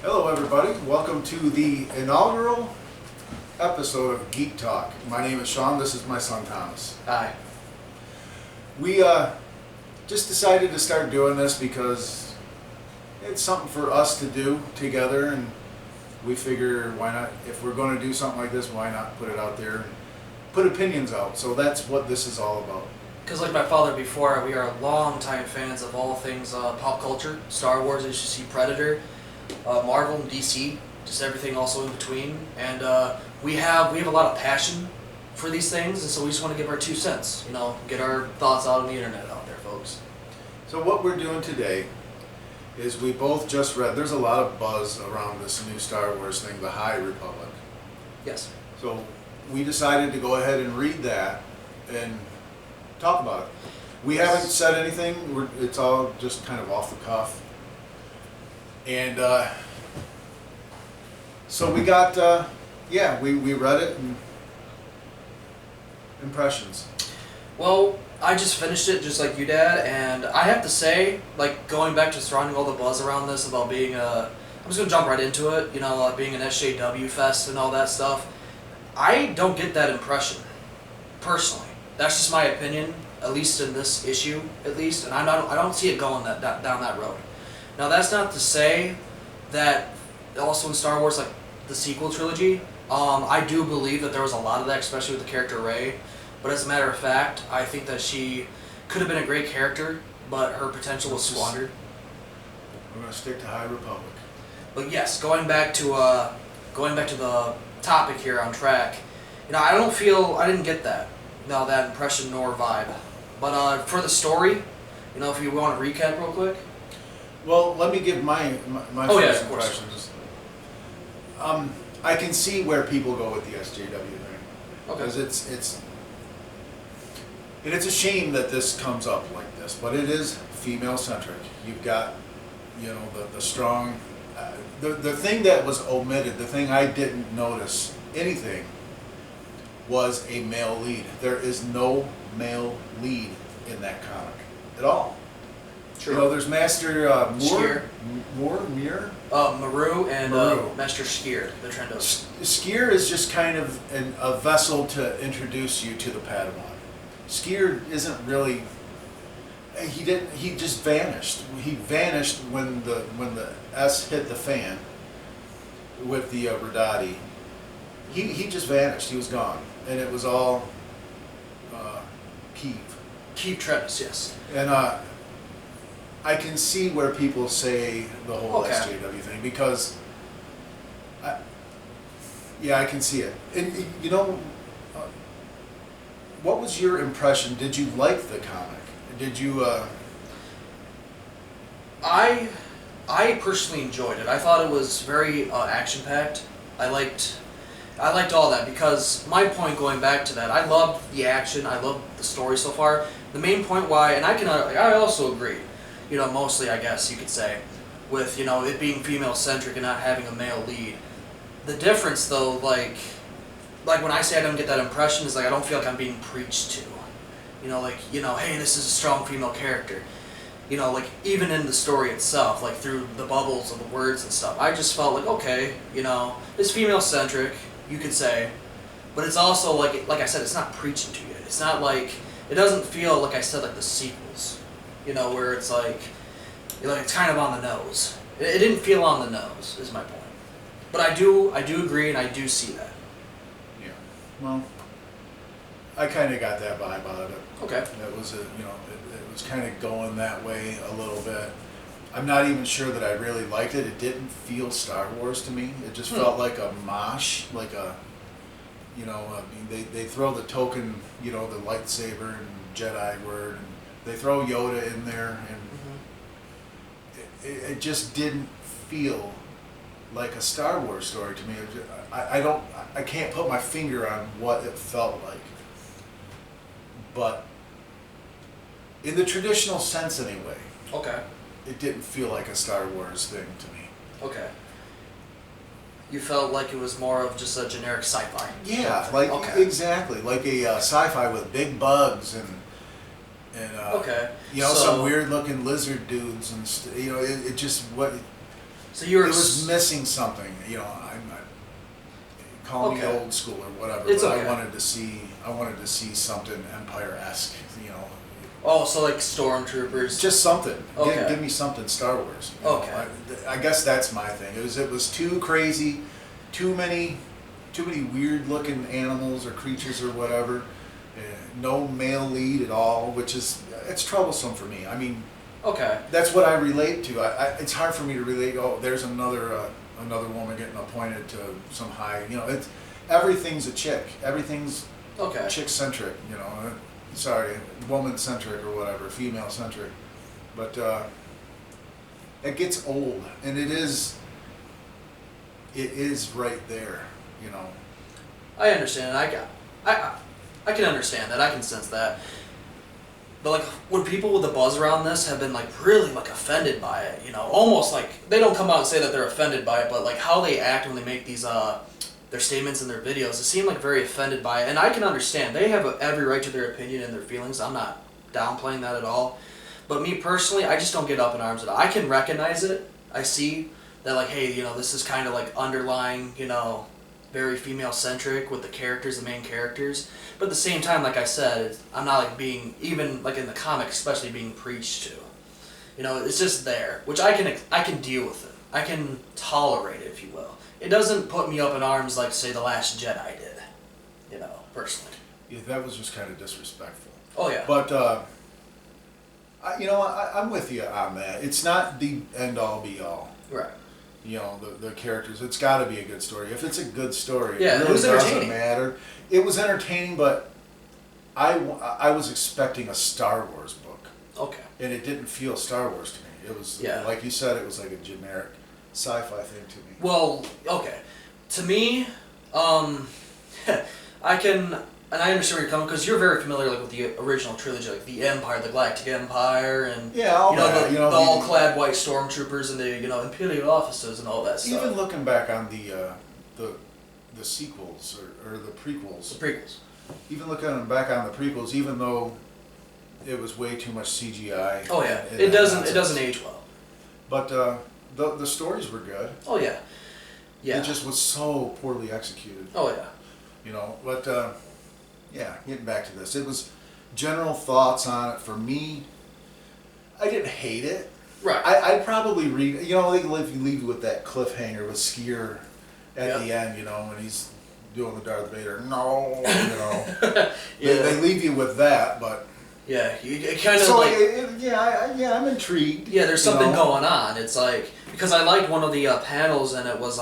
Hello everybody, welcome to the inaugural episode of Geek Talk. My name is Sean, this is my son Thomas. Hi. We just decided to start doing this because it's something for us to do together, and we figure why not, if we're going to do something like this, why not put it out there and put opinions out. So that's what this is all about. Because like my father before, we are longtime fans of all things pop culture, Star Wars, as you see, Predator, Marvel and DC, just everything also in between. And we have a lot of passion for these things, and so we just want to give our 2 cents, get our thoughts out on the internet out there, folks. So what we're doing today is we both just read, there's a lot of buzz around this new Star Wars thing, The High Republic. Yes. So we decided to go ahead and read that and talk about it. We haven't said anything, it's all just kind of off the cuff. And so we got, we read it and impressions. Well, I just finished it just like you, Dad, and I have to say, like, going back to surrounding all the buzz around this about being I'm just going to jump right into it, being an SJW fest and all that stuff. I don't get that impression, personally. That's just my opinion, at least in this issue, at least, and I don't see it going down that road. Now, that's not to say that also in Star Wars, like the sequel trilogy, I do believe that there was a lot of that, especially with the character Rey. But as a matter of fact, I think that she could have been a great character, but her potential was squandered. We're going to stick to High Republic. But yes, going back to the topic here on track, I didn't get that, that impression nor vibe. But for the story, if you want to recap real quick. Well, let me give my first impressions. I can see where people go with the SJW thing. Okay. Because it's a shame that this comes up like this, but it is female centric. You've got, the strong. The thing that was omitted, the thing I didn't notice anything, was a male lead. There is no male lead in that comic at all. True. There's Master Maru and Maru. Master Skier, the Trendos. Skier is just kind of a vessel to introduce you to the Padawan. Skier isn't really. He just vanished. He vanished when the S hit the fan with the Radati. He just vanished. He was gone, and it was all Keeve. Keeve Trendos, yes. And I can see where people say the whole SJW thing, because I can see it. And what was your impression? Did you like the comic? Did you? I personally enjoyed it. I thought it was very action packed. I liked all that, because my point going back to that, I loved the action. I loved the story so far. The main point why, and I also agree. Mostly, I guess you could say, with, it being female-centric and not having a male lead. The difference, though, like when I say I don't get that impression, is like I don't feel like I'm being preached to. Hey, this is a strong female character. Even in the story itself, like through the bubbles of the words and stuff, I just felt like, okay, it's female-centric, you could say, but it's also, like I said, it's not preaching to you. It's not like, it doesn't feel, like I said, like the sequels. Where it's like it's kind of on the nose. It didn't feel on the nose, is my point. But I do agree, and I do see that. Yeah. Well, I kind of got that vibe out of it. Okay. It was it was kind of going that way a little bit. I'm not even sure that I really liked it. It didn't feel Star Wars to me. It just felt like a mosh, like a, they throw the token, the lightsaber and Jedi word, and they throw Yoda in there, and it just didn't feel like a Star Wars story to me. I can't put my finger on what it felt like, but in the traditional sense anyway. Okay. It didn't feel like a Star Wars thing to me. Okay. You felt like it was more of just a generic sci-fi. Yeah, exactly, like a sci-fi with big bugs and okay. some weird looking lizard dudes and it just So you were it was missing something. You know, call me Okay. old school or whatever, It's but okay. I wanted to see something Empire-esque. You know, Oh, so like stormtroopers. just something. Okay. Give me something Star Wars. You know? Okay. I guess that's my thing. It was too crazy, too many weird looking animals or creatures or whatever. No male lead at all, which is it's troublesome for me. I mean, Okay. that's what I relate to. It's hard for me to relate. Oh, there's another woman getting appointed to some high. You know, everything's a chick. Everything's Okay. chick centric. You know, sorry, woman centric or whatever, female centric. But it gets old, and it is right there. You know. I understand. I can understand that. I can sense that. But like, when people with the buzz around this have been like really like offended by it, you know, almost like they don't come out and say that they're offended by it, but like how they act when they make these their statements in their videos, it seem like very offended by it. And I can understand they have every right to their opinion and their feelings. I'm not downplaying that at all. But me personally, I just don't get up in arms at all. I can recognize it. I see that like, hey, you know, this is kind of like underlying, you know, very female centric with the characters, the main characters. But at the same time, like I said, I'm not like being, even like in the comics, especially being preached to. You know, it's just there, which I can deal with it. I can tolerate it, if you will. It doesn't put me up in arms like, say, The Last Jedi did. You know, personally. Yeah, that was just kind of disrespectful. Oh yeah. But I'm with you on that. It's not the end all be all. Right. You know, the characters. It's got to be a good story. If it's a good story, Yeah, it it really was doesn't entertaining. matter. It was entertaining, but I was expecting a Star Wars book, Okay. and it didn't feel Star Wars to me. It was, Yeah. like you said, it was like a generic sci-fi thing to me. Well, okay. To me, I can, and I understand where you're coming, because you're very familiar like with the original trilogy, like the Empire, the Galactic Empire, and Yeah, all you know, that. the, You know, the all-clad white stormtroopers and the Imperial officers and all that stuff. even looking back on the sequels or the prequels. The prequels. Even looking back on the prequels, even though it was way too much CGI. Oh yeah, in it that doesn't nonsense. age well. But the stories were good. Oh yeah. Yeah. It just was so poorly executed. Oh yeah. You know, but yeah, getting back to this, it was general thoughts on it for me. I didn't hate it. Right. I'd probably read. You know, they leave you with that cliffhanger with Skier at Yep. the end. You know, when he's doing the Darth Vader. No, you know. Yeah. They leave you with that, but. Yeah, it kind of So like I'm intrigued. yeah, there's you something know? going on. It's like because I liked one of the panels and it was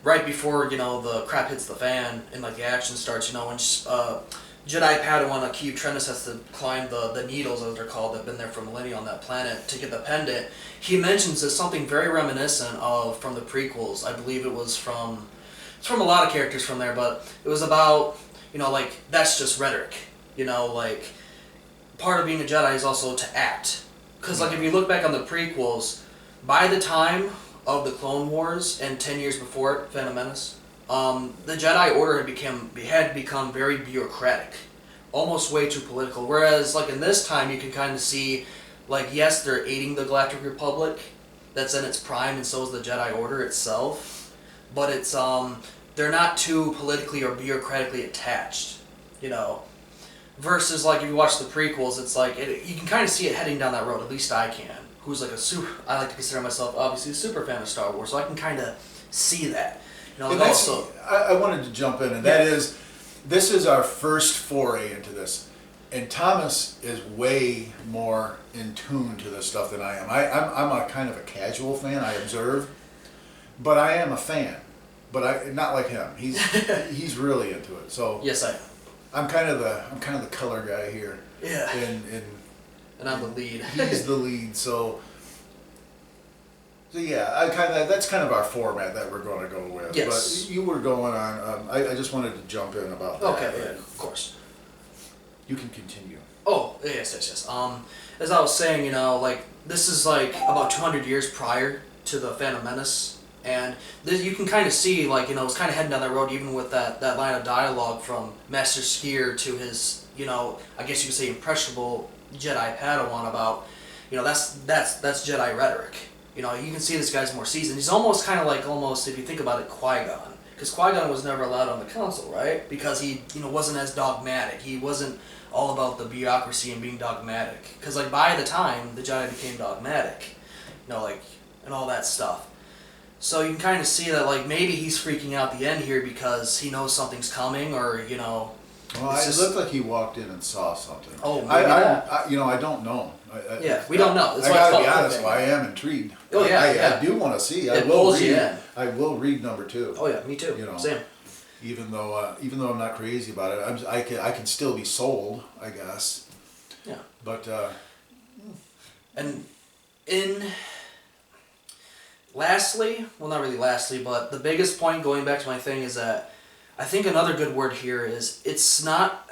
right before you know the crap hits the fan and like the action starts. You know when Jedi Padawan Akiyuh Trennis has to climb the needles as they're called that've been there for millennia on that planet to get the pendant. He mentions it's something very reminiscent of from the prequels. I believe it's from a lot of characters from there, but it was about you know like that's just rhetoric. You know like. Part of being a Jedi is also to act. Because, like, if you look back on the prequels, by the time of the Clone Wars and 10 years before it, Phantom Menace, the Jedi Order had become very bureaucratic. Almost way too political. Whereas, like, in this time, you can kind of see, like, yes, they're aiding the Galactic Republic. That's in its prime, and so is the Jedi Order itself. But it's, they're not too politically or bureaucratically attached, you know. Versus, like, if you watch the prequels, it's like, you can kind of see it heading down that road, at least I can. Who's like I like to consider myself, obviously, a super fan of Star Wars, so I can kind of see that. You know, And and that's, also... I wanted to jump in, and that is, this is our first foray into this. And Thomas is way more in tune to this stuff than I am. I'm a kind of a casual fan, I observe. But I am a fan. But not like him. He's really into it. So Yes, I am. I'm kind of the color guy here. Yeah. And I'm the lead. he's the lead, so yeah, that's kind of our format that we're going to go with. Yes. But you were going on. I just wanted to jump in about that. Okay, yeah, of course. You can continue. Oh, yes. As I was saying, you know, like, this is, like, about 200 years prior to the Phantom Menace. And this, you can kind of see, like, you know, it's kind of heading down that road, even with that line of dialogue from Master Skier to his, you know, I guess you could say impressionable Jedi Padawan about, you know, that's Jedi rhetoric. You know, you can see this guy's more seasoned. He's almost kind of like, almost, if you think about it, Qui-Gon. Because Qui-Gon was never allowed on the council, right? Because he, you know, wasn't as dogmatic. He wasn't all about the bureaucracy and being dogmatic. Because, like, by the time the Jedi became dogmatic, you know, like, and all that stuff. So you can kind of see that, like, maybe he's freaking out at the end here because he knows something's coming, or, you know... Well, it looked like he walked in and saw something. Oh, maybe not. I don't know. Yeah, we don't know. That's I why it's gotta be called honest, clickbait. well, I am intrigued. Oh, yeah, I do want to see. It pulls you in. I will read number 2. Oh, yeah, me too. You know. Same. Even though I'm not crazy about it, I can still be sold, I guess. Yeah. But and lastly, well, not really lastly, but the biggest point going back to my thing is that I think another good word here is it's not,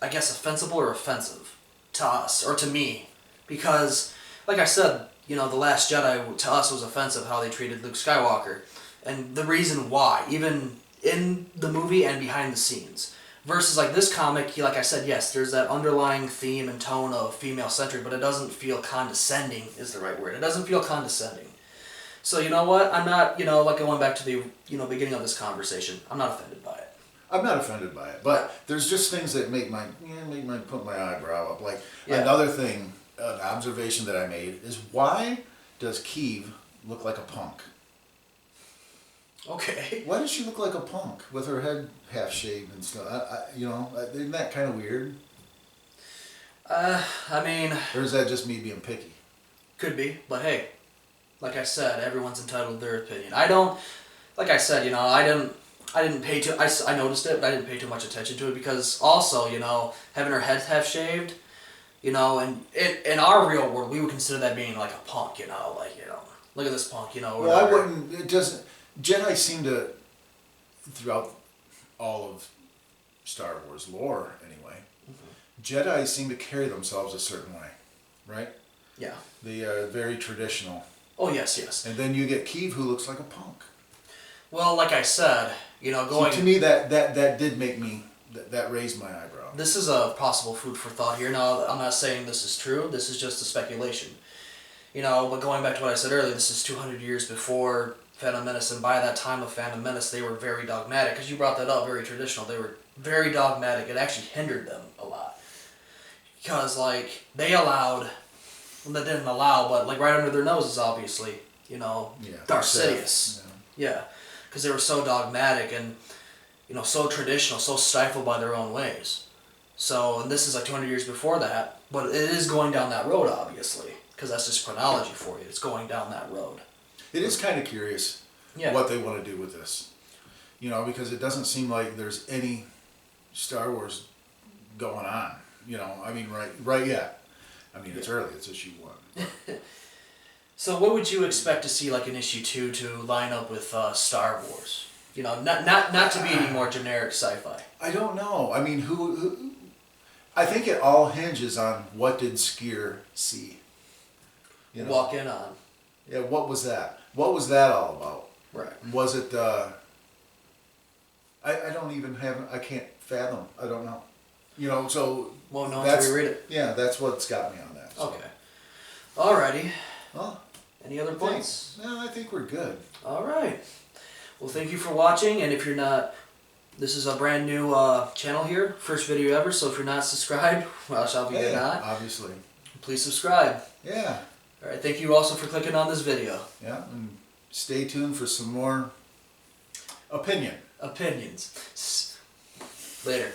I guess, offensive or offensive to us or to me, because like I said, you know, The Last Jedi to us was offensive how they treated Luke Skywalker, and the reason why, even in the movie and behind the scenes. Versus like this comic, like I said, yes, there's that underlying theme and tone of female-centric, but it doesn't feel condescending is the right word. It doesn't feel condescending. So you know what? I'm not, you know, like going back to the, you know, beginning of this conversation, I'm not offended by it. I'm not offended by it, but there's just things that make my put my eyebrow up. Like another thing, an observation that I made is, why does Keeve look like a punk? Okay. Why does she look like a punk with her head half shaved and stuff? Isn't that kind of weird? I mean... Or is that just me being picky? Could be, but hey, like I said, everyone's entitled to their opinion. I don't... Like I said, you know, I didn't pay too... I noticed it, but I didn't pay too much attention to it because also, you know, having her head half shaved, you know, and in our real world, we would consider that being like a punk, you know, like, you know, look at this punk, you know. Well, I wouldn't... It doesn't... Jedi seem to, throughout all of Star Wars lore anyway, Jedi seem to carry themselves a certain way, right? Yeah. They are very traditional. Oh, yes, yes. And then you get Keeve, who looks like a punk. Well, like I said, you know, going... So to me, that did make me, that raised my eyebrow. This is a possible food for thought here. Now, I'm not saying this is true. This is just a speculation. You know, but going back to what I said earlier, this is 200 years before Phantom Menace, and by that time of Phantom Menace, they were very dogmatic, because you brought that up, very traditional. They were very dogmatic. It actually hindered them a lot. Because, like, they allowed, well, they didn't allow, but, like, right under their noses, obviously, you know, Darth Sidious. Yeah, because they were so dogmatic and, you know, so traditional, so stifled by their own ways. So, and this is like 200 years before that, but it is going down that road, obviously, because that's just chronology for you. It's going down that road. It is kind of curious what they want to do with this. You know, because it doesn't seem like there's any Star Wars going on. You know, I mean, right yet. I mean, it's early. It's issue 1. So what would you expect to see, like, in issue 2 to line up with Star Wars? You know, not to be any more generic sci-fi. I don't know. I mean, who I think it all hinges on what did Skier see. You know? Walk in on. Yeah, what was that? What was that all about? Right. Was it, I don't even have, I can't fathom. I don't know. You know, so... Won't know until we read it. Yeah, that's what's got me on that. So. Okay. Alrighty. Well, any other points? No, I think we're good. Alright. Well, thank you for watching, and if you're not... This is a brand new channel here, first video ever, so if you're not subscribed, well, shall be you're not. Obviously. Please subscribe. Yeah. Alright, thank you also for clicking on this video. Yeah, and stay tuned for some more opinions. Later.